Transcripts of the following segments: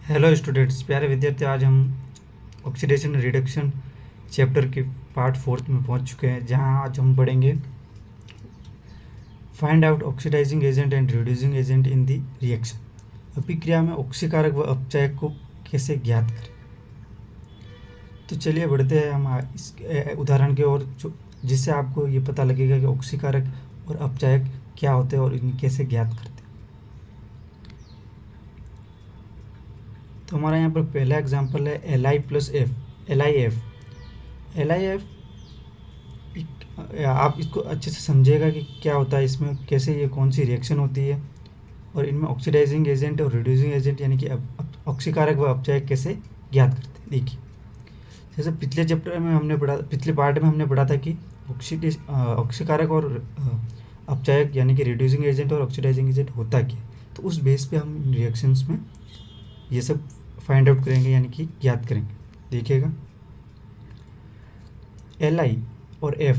Hello students, प्यारे विद्यार्थी। आज हम ऑक्सीडेशन रिडक्शन चैप्टर के पार्ट 4 में पहुंच चुके हैं, जहां आज हम पढ़ेंगे find out oxidising agent and reducing agent in the reaction. अभिक्रिया में ऑक्सीकारक व अपचायक को कैसे ज्ञात करें। तो चलिए बढ़ते हैं हम इस उदाहरण की ओर, जिससे आपको ये पता लगेगा कि ऑक्सीकारक और अपचायक क्या होते हैं और इन्हें कैसे ज्ञात करते हैं। तो हमारा यहाँ पर पहला एग्जाम्पल है Li प्लस एफ, LiF। आप इसको अच्छे से समझिएगा कि क्या होता है इसमें, कैसे ये कौन सी रिएक्शन होती है और इनमें ऑक्सीडाइजिंग एजेंट और रिड्यूसिंग एजेंट यानी कि ऑक्सीकारक व अपचायक कैसे ज्ञात करते हैं। देखिए, जैसे पिछले चैप्टर में हमने पढ़ा, पिछले पार्ट में हमने पढ़ा था कि ऑक्सीकारक और अपचायक यानी कि रिड्यूसिंग एजेंट और ऑक्सीडाइजिंग एजेंट होता क्या है। तो उस बेस पे हम रिएक्शंस में ये सब फाइंड आउट करेंगे यानी कि ज्ञात करेंगे। देखिएगा, Li और F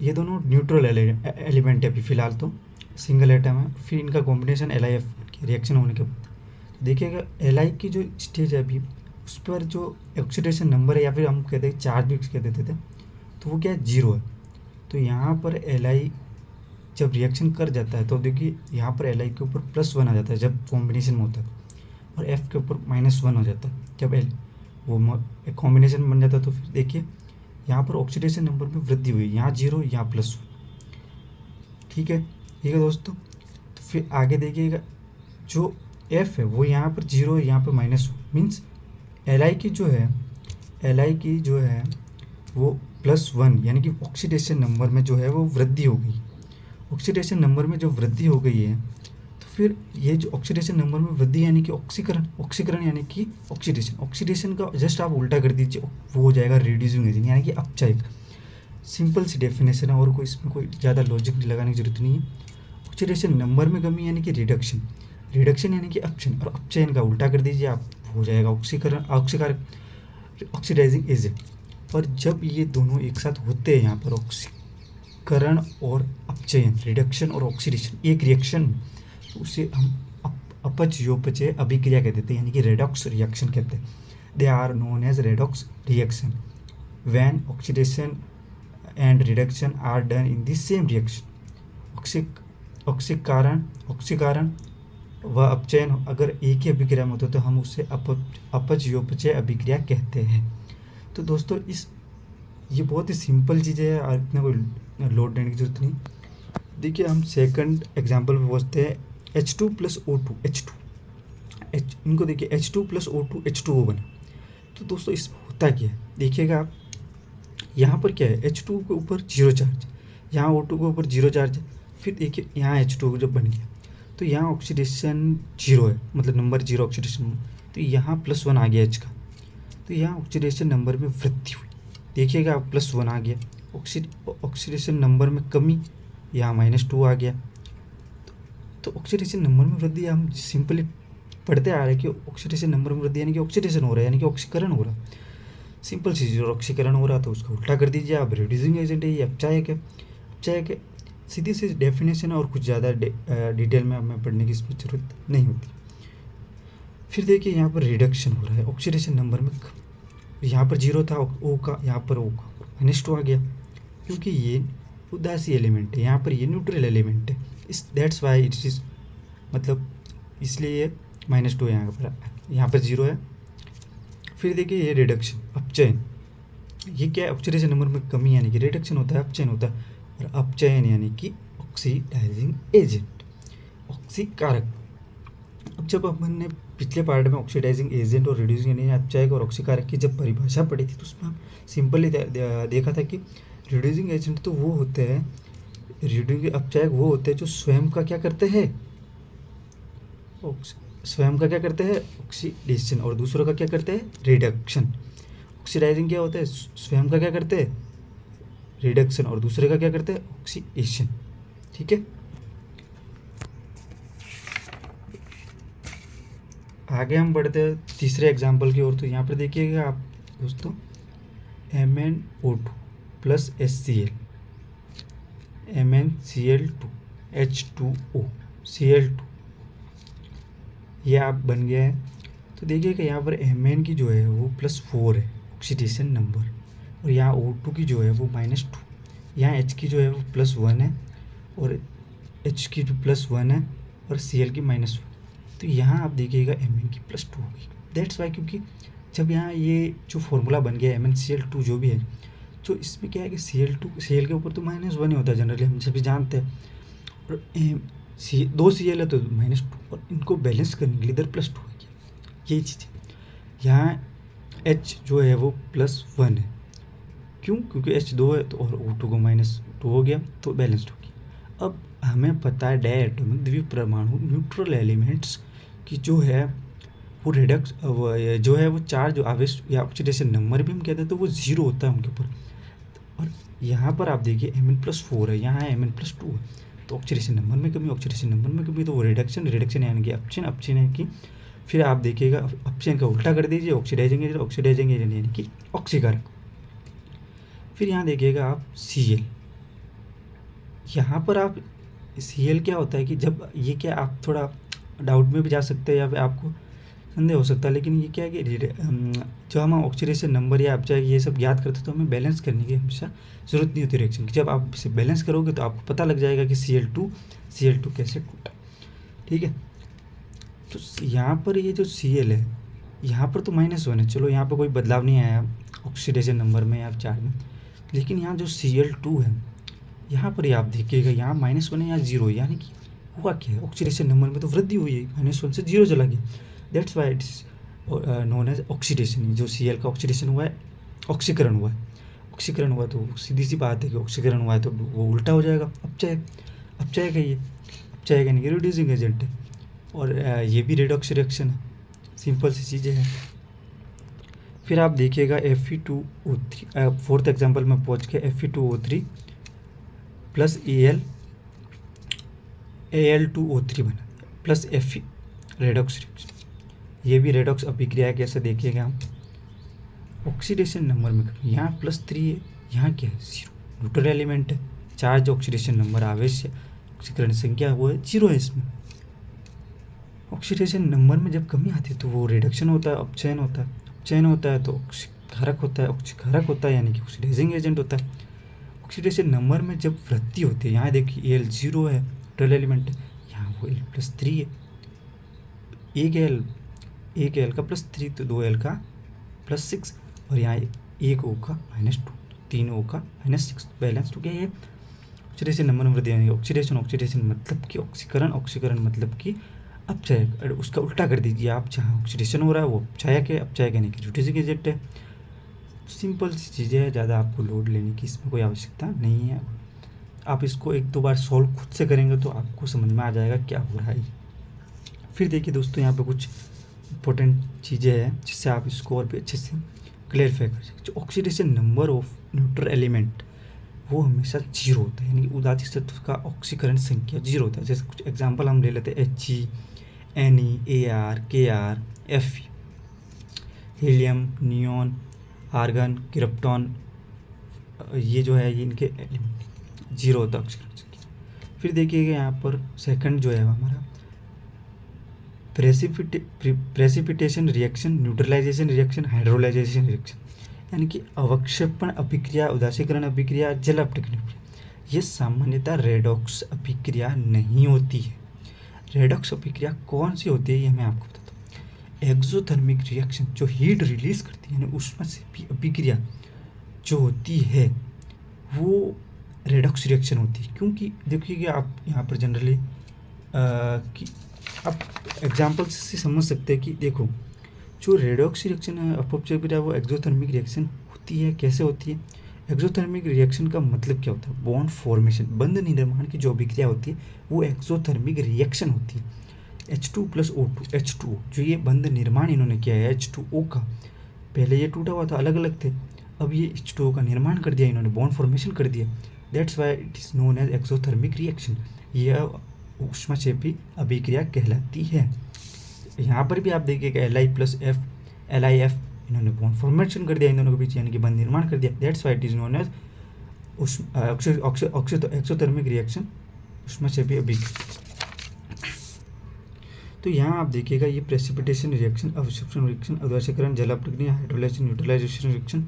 ये दोनों न्यूट्रल एलिमेंट है। अभी फ़िलहाल तो सिंगल एटम है, फिर इनका कॉम्बिनेशन LiF रिएक्शन होने के बाद देखिएगा Li की जो स्टेज है अभी, उस पर जो ऑक्सीडेशन नंबर है या फिर हम कहते हैं चार्ज भी कह देते थे, तो वो क्या है, 0 है। तो यहाँ पर Li जब रिएक्शन कर जाता है तो देखिए यहाँ पर Li के ऊपर +1 आ जाता है जब कॉम्बिनेशन में होता है, और F के ऊपर -1 हो जाता है जब वो एक कॉम्बिनेशन बन जाता है। तो फिर देखिए यहाँ पर ऑक्सीडेशन नंबर में वृद्धि हुई, यहाँ 0 यहाँ +1। ठीक है दोस्तों। तो फिर आगे देखिएगा, जो F है वो यहाँ पर 0 है, यहाँ पर -1 मीन्स Li की जो है वो +1 यानी कि ऑक्सीडेशन नंबर में जो है वो वृद्धि हो गई। ऑक्सीडेशन नंबर में जो वृद्धि हो गई है, तो फिर ये जो ऑक्सीडेशन नंबर में वृद्धि यानी कि ऑक्सीकरण यानी कि ऑक्सीडेशन का जस्ट आप उल्टा कर दीजिए, वो हो जाएगा रिड्यूसिंग एजेंट यानी कि अपचायक। सिंपल सी डेफिनेशन है, और कोई इसमें कोई ज़्यादा लॉजिक लगाने की जरूरत नहीं है। ऑक्सीडेशन नंबर में कमी यानी कि रिडक्शन यानी कि अपचयन, और अपचयन का उल्टा कर दीजिए आप, हो जाएगा ऑक्सीकारक ऑक्सीडाइजिंग एजेंट। और जब ये दोनों एक साथ होते हैं यहाँ पर ऑक्सीकरण और अपचयन, रिडक्शन और ऑक्सीडेशन एक रिएक्शन, तो उसे हम अपचयोपचय अभिक्रिया कहते हैं यानी कि रेडॉक्स रिएक्शन कहते हैं। They are known as redox reaction when oxidation and reduction are done in the same reaction. ऑक्सीकरण व अपचयन अगर एक ही अभिक्रिया में होता है तो हम उसे अपचयोपचय अभिक्रिया कहते हैं। तो दोस्तों ये बहुत ही सिंपल चीज़ें है और इतना कोई लोड देने की जरूरत नहीं। देखिए, हम सेकंड एग्जांपल पे पहुँचते हैं। H2 + O2 इनको देखिए, H2 + O2 H2O बना। तो दोस्तों इसमें होता क्या है, देखिएगा आप, यहाँ पर क्या है, H2 के ऊपर 0 चार्ज, यहाँ O2 के ऊपर 0 चार्ज है। फिर देखिए यहाँ H2 जब बन गया तो यहाँ ऑक्सीडेशन 0 है, मतलब नंबर 0 ऑक्सीडेशन, तो यहाँ +1 आ गया H का, तो यहाँ ऑक्सीडेशन नंबर में वृद्धि हुई। देखिएगा आप, +1 आ गया। ऑक्सीडेशन नंबर में कमी, यहाँ -2 आ गया। तो ऑक्सीडेशन नंबर में वृद्धि हम सिंपली पढ़ते आ रहे हैं कि ऑक्सीडेशन नंबर में वृद्धि यानी कि ऑक्सीडेशन हो रहा है यानी कि ऑक्सीकरण हो रहा है। सिंपल चीज़, और ऑक्सीकरण हो रहा तो उसका उल्टा कर दीजिए आप, रिड्यूसिंग एजेंट है, ये अपचायक है। सीधी सी डेफिनेशन है, और कुछ ज़्यादा डिटेल में हमें पढ़ने की इसमें जरूरत नहीं होती। फिर देखिए यहाँ पर रिडक्शन हो रहा है, ऑक्सीडेशन नंबर में यहाँ पर 0 था O का, यहाँ पर O का -2 आ गया, क्योंकि ये उदासी एलिमेंट है, यहाँ पर ये न्यूट्रल एलिमेंट है। दैट्स वाई इट इज़, मतलब इसलिए ये -2 यहाँ पर 0 है। फिर देखिए ये रिडक्शन, अपचयन, ये क्या है, ऑक्सीडेशन नंबर में कमी यानी कि रिडक्शन होता है, अपचयन होता है, और अपचयन यानी कि ऑक्सीडाइजिंग एजेंट, ऑक्सीकारक। अब जब हमने पिछले पार्ट में ऑक्सीडाइजिंग एजेंट और रिड्यूसिंग यानी अपचायक और ऑक्सीकारक की जब परिभाषा पढ़ी थी, तो उसमें हम सिंपली देखा था कि रिड्यूसिंग एजेंट तो वो होते हैं, रिड्यूसिंग अपचायक वो होते हैं जो स्वयं का क्या करते हैं, ऑक्सीडेशन, और दूसरों का क्या करते हैं, रिडक्शन। ऑक्सीडाइजिंग क्या होता है, स्वयं का क्या करते हैं, रिडक्शन, और दूसरे का क्या करते हैं, ऑक्सीडेशन। ठीक है, आगे हम बढ़ते हैं तीसरे एग्जाम्पल की ओर। तो यहाँ पर देखिएगा आप दोस्तों, MnO2 + HCl, MnCl2 H2O Cl2, ये आप बन गया है। तो देखिएगा यहाँ पर Mn की जो है वो +4 है ऑक्सीडेशन नंबर, और यहाँ O2 की जो है वो -2, यहाँ H की जो है वो +1 है, और H की जो +1 है, और Cl की -1। तो यहाँ आप देखिएगा Mn की +2 होगी। दैट्स वाई, क्योंकि जब यहाँ ये जो फॉर्मूला बन गया MnCl2 जो भी है, तो इसमें क्या है कि Cl के ऊपर तो -1 ही होता है जनरली, हम सभी जानते हैं, और दो Cl है तो -2, और इनको बैलेंस करने के लिए इधर +2 है, यही चीज़ है। यहाँ H जो है वो +1 है, क्यों? क्योंकि H2 है तो, और O2 को -2 हो गया तो बैलेंस्ड हो गया। अब हमें पता है डायटोमिक द्विपरमाणु न्यूट्रल एलिमेंट्स की जो है वो रिडक्स जो है वो चार्ज आवेश या ऑक्सीडेशन नंबर भी हम कहते हैं, तो वो 0 होता है उनके ऊपर। और यहाँ पर आप देखिए Mn+4 है, यहाँ Mn+2 है, तो ऑक्सीडेशन नंबर में कमी, ऑक्सीडेशन नंबर में कमी, तो वो रिडक्शन यानी कि अपचयन है कि, फिर आप देखिएगा अपचयन का उल्टा कर दीजिए, ऑक्सीडाइजिंग एजेंट यानी कि ऑक्सीकारक। फिर यहाँ देखिएगा आप Cl, यहाँ पर आप Cl क्या होता है कि जब ये क्या, आप थोड़ा डाउट में भी जा सकते हैं या फिर आपको संदेह हो सकता है, लेकिन ये क्या है कि जो हम ऑक्सीडेशन नंबर या अपचय ये सब याद करते हैं, तो हमें बैलेंस करने की हमेशा ज़रूरत नहीं होती रिएक्शन की। जब आप इसे बैलेंस करोगे तो आपको पता लग जाएगा कि Cl2 कैसे टूटा, ठीक है। तो यहाँ पर ये जो Cl है, यहाँ पर तो -1 है, चलो यहाँ पर कोई बदलाव नहीं आया ऑक्सीडेशन नंबर में या चार्ज में, लेकिन यहाँ जो Cl2 है, यहाँ पर ही आप देखिएगा यहाँ -1 है, यहाँ 0 है, यानी कि हुआ क्या है, ऑक्सीडेशन नंबर में तो वृद्धि हुई है, -1 से 0 चला गया। That's why it's known as oxidation. जो Cl का ऑक्सीडेशन हुआ है, ऑक्सीकरण हुआ तो सीधी सी बात है कि ऑक्सीकरण हुआ है तो वो उल्टा हो जाएगा, अपचय का ये अपचय यानी कि रिड्यूसिंग एजेंट है, और ये भी रेडॉक्स रिएक्शन है, सिंपल सी चीज़ें हैं। फिर आप देखिएगा Fe2O3, फोर्थ एग्जाम्पल में पहुँच के Fe2O3 प्लस Al2O3 बना प्लस Fe, रेडॉक्स रिएक्शन। ये भी रेडॉक्स अभिक्रिया है, कैसे देखिएगा हम, ऑक्सीडेशन नंबर में यहाँ +3 है, यहाँ क्या है 0, न्यूट्रल एलिमेंट है, चार्ज ऑक्सीडेशन नंबर आवेश ऑक्सीकरण संख्या वो है 0 है। इसमें ऑक्सीडेशन नंबर में जब कमी आती है तो वो रिडक्शन होता है, अपचयन होता है तो ऑक्सीकारक होता है यानी कि ऑक्सीडाइजिंग एजेंट होता है। ऑक्सीडेशन नंबर में जब वृद्धि होती है, यहाँ देखिए Al 0 है, न्यूट्रल एलिमेंट है, यहाँ वो Al+3 है, एक Al का +3 तो 2Al का +6, और यहाँ एक O का -2 तो 3 O का -6, बैलेंस हो गया ये। ऑक्सीडेशन नंबर में वृद्धि यानी ऑक्सीडेशन मतलब कि ऑक्सीकरण मतलब कि अपचय, उसका उल्टा कर दीजिए आप, जहाँ ऑक्सीडेशन हो रहा है वो अपचय यानी कि रिड्यूसिंग एजेंट है। सिंपल सी चीज़ें है, ज़्यादा आपको लोड लेने की इसमें कोई आवश्यकता नहीं है। आप इसको 1-2 बार सॉल्व खुद से करेंगे तो आपको समझ में आ जाएगा क्या हो रहा है। फिर देखिए दोस्तों, यहाँ पे कुछ इंपॉर्टेंट चीज़ें हैं जिससे आप इसको और भी अच्छे से क्लियरफाई कर सकते। जो oxidation number of neutral element वो हमेशा 0 होता है, यानी कि उदासीन तत्व का ऑक्सीकरण संख्या 0 होता है। जैसे कुछ एग्जांपल हम ले लेते हैं He, Ne, Ar, Kr, Fe, helium, neon, argon, krypton, ये जो है ये इनके एलिमेंट 0 होता है ऑक्सीकरण संख्या। फिर देखिएगा यहाँ पर सेकंड जो है हमारा precipitation reaction, neutralization reaction, hydrolyzation reaction, यानी कि अवक्षेपण अभिक्रिया, उदासीकरण अभिक्रिया, जल अपघटन अभिक्रिया, ये सामान्यतः रेडॉक्स अभिक्रिया नहीं होती है। रेडॉक्स अभिक्रिया कौन सी होती है ये मैं आपको बताता हूँ। एक्सोथर्मिक रिएक्शन जो हीट रिलीज करती है, यानी उसमें से भी अभिक्रिया जो होती है वो रेडॉक्स रिएक्शन होती है। क्योंकि देखिए आप यहाँ पर जनरली कि आप एग्जाम्पल से समझ सकते हैं कि देखो जो रेडॉक्स रिएक्शन है अपव्यय क्रिया वो एक्सोथर्मिक रिएक्शन होती है। कैसे होती है? एक्सोथर्मिक रिएक्शन का मतलब क्या होता है? बॉन्ड फॉर्मेशन, बंध निर्माण की जो अभिक्रिया होती है वो एक्सोथर्मिक रिएक्शन होती है। H2 + O2 H2O, जो ये बंध निर्माण इन्होंने किया है H2O का, पहले ये टूटा हुआ था, अलग अलग थे, अब ये H2O का निर्माण कर दिया इन्होंने, बॉन्ड फॉर्मेशन कर दिया। That's why it is known as exothermic reaction. यह ऊष्माक्षेपी अभिक्रिया कहलाती है। यहाँ पर भी आप देखिएगा LiF इन्होंने बॉन्ड फॉर्मेशन कर दिया इन दोनों के बीच, यानी कि बंध निर्माण कर दिया। That's why it is known as exothermic reaction, ऊष्माक्षेपी अभिक्रिया। तो यहाँ आप देखिएगा ये प्रेसिपिटेशन रिएक्शन, अब्सॉर्प्शन रिएक्शन, उदासीकरण, जलापटनी, hydrolyzation, neutralization reaction,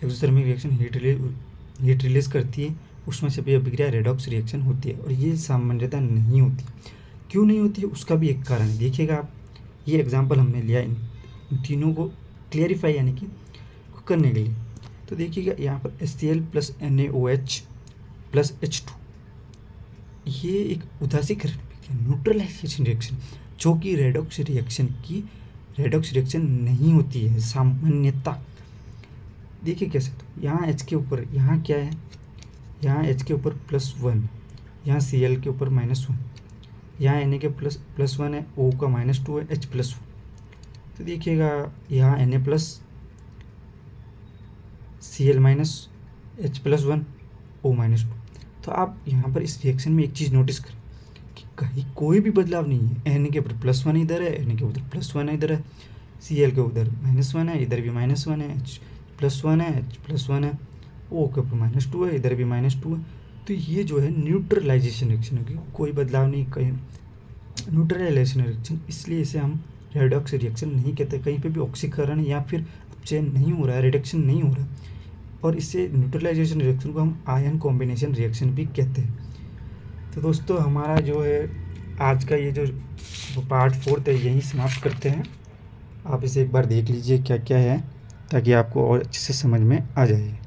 exothermic reaction, heat release करती है, ऊष्मक्षेपीय अभिक्रिया, रेडॉक्स रिएक्शन होती है। और ये सामान्यतः नहीं होती। क्यों नहीं होती है उसका भी एक कारण है। देखिएगा आप, ये एग्जाम्पल हमने लिया इन तीनों को क्लियरिफाई यानी कि करने के लिए। तो देखिएगा यहाँ पर HCl plus NaOH plus H2, ये एक उदासीकरण न्यूट्रलाइजेशन रिएक्शन, जो कि रेडॉक्स रिएक्शन नहीं होती है सामान्यतः। देखिए कैसे, तो यहाँ H के ऊपर, यहाँ क्या है, यहाँ H के ऊपर +1, यहाँ Cl के ऊपर -1, यहाँ Na के +1 है, O का -2 है, H +1। तो देखिएगा यहाँ Na plus Cl minus H +1 O -2। तो आप यहाँ पर इस रिएक्शन में एक चीज़ नोटिस करें कि कहीं कोई भी बदलाव नहीं है। Na के ऊपर +1 इधर है, Na के उधर +1 है इधर है, Cl के उधर -1 है, इधर भी -1 है, H +1 है, H +1 है, O के ऊपर -2 है, इधर भी -2 है। तो ये जो है न्यूट्रलाइजेशन रिएक्शन होगी, कोई बदलाव नहीं, कहीं न्यूट्रलाइजेशन रिएक्शन, इसलिए इसे हम रेडॉक्स रिएक्शन नहीं कहते। कहीं पे भी ऑक्सीकरण या फिर अपचयन नहीं हो रहा है, रिडक्शन नहीं हो रहा है, और इससे न्यूट्रलाइजेशन रिएक्शन को हम आयन कॉम्बिनेशन रिएक्शन भी कहते हैं। तो दोस्तों हमारा जो है आज का ये जो पार्ट 4 है यहीं समाप्त करते हैं। आप इसे एक बार देख लीजिए क्या क्या है, ताकि आपको और अच्छे से समझ में आ जाए।